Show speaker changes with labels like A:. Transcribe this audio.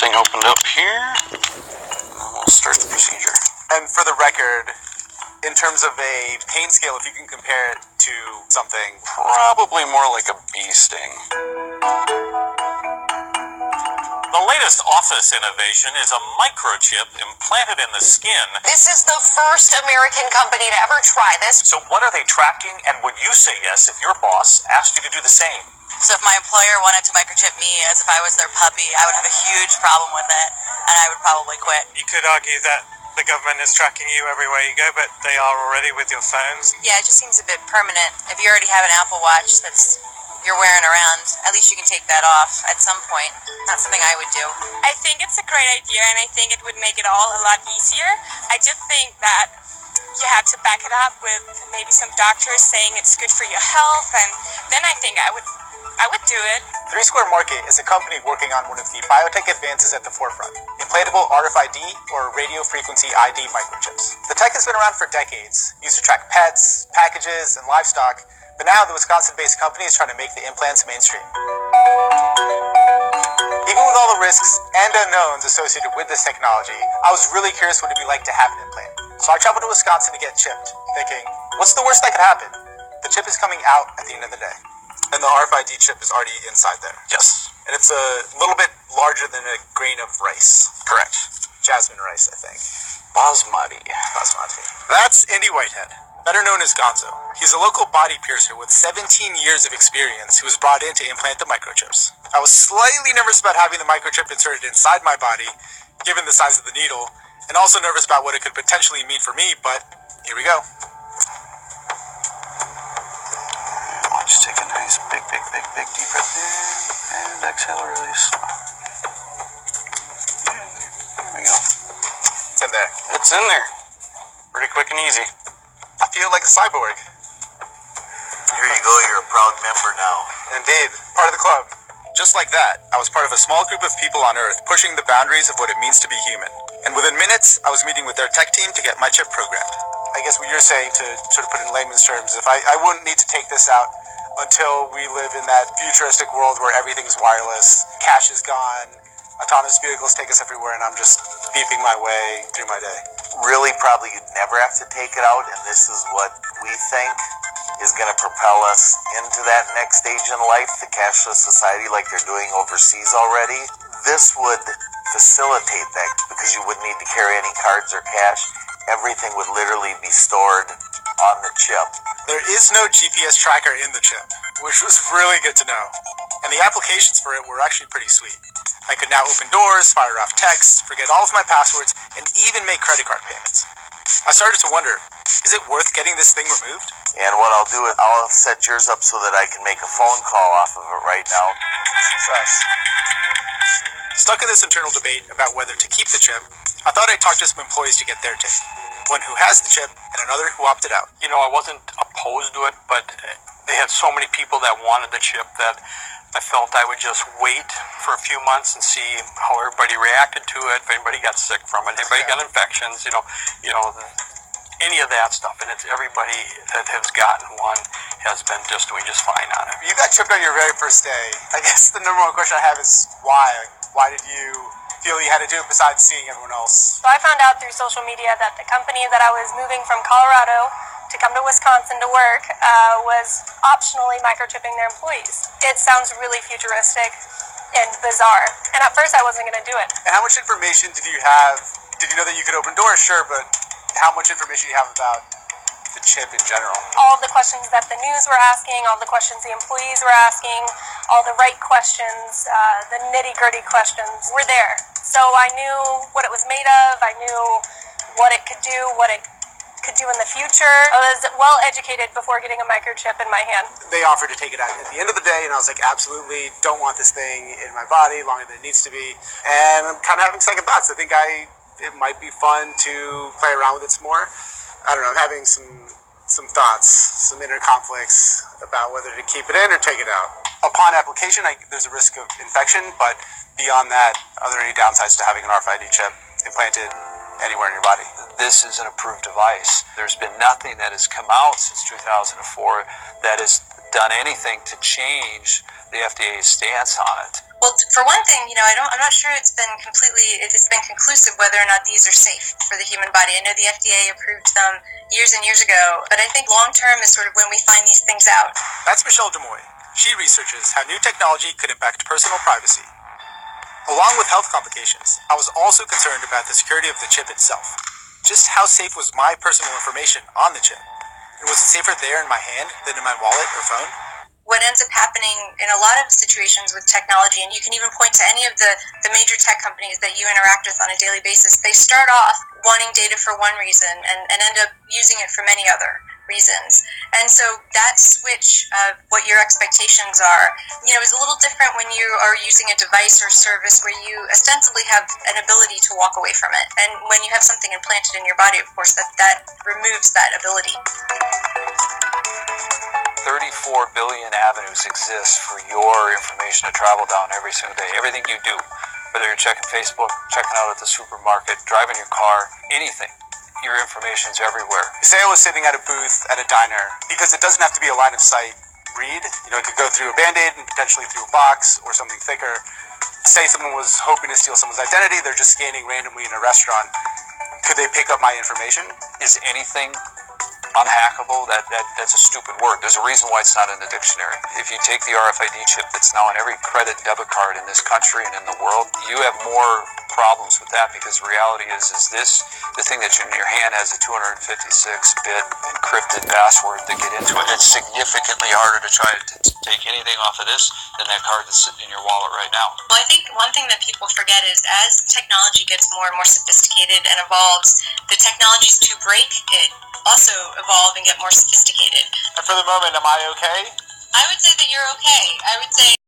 A: everything opened up here. And then we'll start the procedure.
B: And for the record, in terms of a pain scale, if you can compare it to something,
A: Probably more like a bee sting.
C: The latest office innovation is a microchip implanted in the skin.
D: This is the first American company to ever try this.
C: So what are they tracking, and would you say yes if your boss asked you to do the same?
E: So if my employer wanted to microchip me as if I was their puppy, I would have a huge problem with it, and I would probably quit.
F: You could argue that the government is tracking you everywhere you go, but they are already with your phones.
E: Yeah, it just seems a bit permanent. If you already have an Apple Watch you're wearing around, at least you can take that off at some point. Not something I would do.
G: I think it's a great idea, and I think it would make it all a lot easier. I just think that you have to back it up with maybe some doctors saying it's good for your health, and then I think I would do it.
B: 3 Square Market is a company working on one of the biotech advances at the forefront, implantable RFID or radio frequency ID microchips. The tech has been around for decades, used to track pets, packages, and livestock, but now the Wisconsin-based company is trying to make the implants mainstream. Even with all the risks and unknowns associated with this technology, I was really curious what it'd be like to have an implant. So I traveled to Wisconsin to get chipped, thinking, what's the worst that could happen? The chip is coming out at the end of the day. And the RFID chip is already inside there.
A: Yes.
B: And it's a little bit larger than a grain of rice.
A: Correct.
B: Jasmine rice, I think.
A: Basmati.
B: Basmati. That's Indy Whitehead, better known as Gonzo. He's a local body piercer with 17 years of experience who was brought in to implant the microchips. I was slightly nervous about having the microchip inserted inside my body, given the size of the needle, and also nervous about what it could potentially mean for me, but here we go.
A: Just take a nice big deep breath in, and exhale, release. There we go.
B: It's in there.
A: It's in there. Pretty quick and easy.
B: I feel like a cyborg.
H: Here you go, you're a proud member now.
B: Indeed, part of the club. Just like that, I was part of a small group of people on Earth pushing the boundaries of what it means to be human. And within minutes, I was meeting with their tech team to get my chip programmed. I guess what you're saying, to sort of put it in layman's terms, if I wouldn't need to take this out until we live in that futuristic world where everything's wireless, cash is gone, autonomous vehicles take us everywhere, and I'm just beeping my way through my day.
H: Really, probably you'd never have to take it out, and this is what we think is going to propel us into that next stage in life, the cashless society like they're doing overseas already. This would facilitate that because you wouldn't need to carry any cards or cash. Everything would literally be stored on the chip.
B: There is no GPS tracker in the chip, which was really good to know. And the applications for it were actually pretty sweet. I could now open doors, fire off texts, forget all of my passwords, and even make credit card payments. I started to wonder, is it worth getting this thing removed?
H: And what I'll do is I'll set yours up so that I can make a phone call off of it right now.
B: Success. Stuck in this internal debate about whether to keep the chip, I thought I'd talk to some employees to get their take. One who has the chip and another who opted out.
I: You know, I wasn't opposed to it, but they had so many people that wanted the chip that I felt I would just wait for a few months and see how everybody reacted to it, if anybody got sick from it, if anybody got infections, you know, any of that stuff. And it's everybody that has gotten one has been just doing just fine on it.
B: You got chipped on your very first day. I guess the number one question I have is why? Why did you feel you had to do it besides seeing everyone else?
G: So I found out through social media that the company that I was moving from Colorado to come to Wisconsin to work was optionally microchipping their employees. It sounds really futuristic and bizarre. And at first I wasn't going to do it.
B: And how much information did you have? Did you know that you could open doors? Sure, but how much information do you have about the chip in general?
G: All the questions that the news were asking, all the questions the employees were asking, all the right questions, the nitty-gritty questions were there. So I knew what it was made of, I knew what it could do, what it could do in the future. I was well educated before getting a microchip in my hand.
B: They offered to take it out at the end of the day, and I was like, absolutely don't want this thing in my body longer than it needs to be. And I'm kind of having second thoughts. I think it might be fun to play around with it some more. I don't know, I'm having some thoughts, some inner conflicts about whether to keep it in or take it out. Upon application, there's a risk of infection, but beyond that, are there any downsides to having an RFID chip implanted anywhere in your body?
J: This is an approved device. There's been nothing that has come out since 2004 that has done anything to change the FDA's stance on it.
D: Well,
E: For one thing, I'm not sure it's been conclusive whether or not these are safe for the human body. I know the FDA approved them years and years ago, but I think long term is sort of when we find these things out.
B: That's Michelle Demoy. She researches how new technology could impact personal privacy. Along with health complications, I was also concerned about the security of the chip itself. Just how safe was my personal information on the chip? And was it safer there in my hand than in my wallet or phone?
E: What ends up happening in a lot of situations with technology, and you can even point to any of the major tech companies that you interact with on a daily basis, they start off wanting data for one reason and end up using it for many other reasons. And so that switch of what your expectations are, is a little different when you are using a device or service where you ostensibly have an ability to walk away from it. And when you have something implanted in your body, of course, that removes that ability.
J: 34 billion avenues exist for your information to travel down every single day. Everything you do, whether you're checking Facebook, checking out at the supermarket, driving your car, anything, your information's everywhere.
B: Say I was sitting at a booth at a diner, because it doesn't have to be a line of sight read. It could go through a Band-Aid and potentially through a box or something thicker. Say someone was hoping to steal someone's identity, they're just scanning randomly in a restaurant. Could they pick up my information?
J: Is anything unhackable? That's a stupid word. There's a reason why it's not in the dictionary. If you take the RFID chip that's now on every credit and debit card in this country and in the world, you have more problems with that, because the reality is this, the thing that's in your hand has a 256-bit encrypted password to get into it. It's significantly harder to try to take anything off of this than that card that's sitting in your wallet right now.
E: Well, I think one thing that people forget is as technology gets more and more sophisticated and evolves, the technologies to break it also evolve and get more sophisticated.
B: And for the moment, am I okay?
E: I would say that you're okay. I would say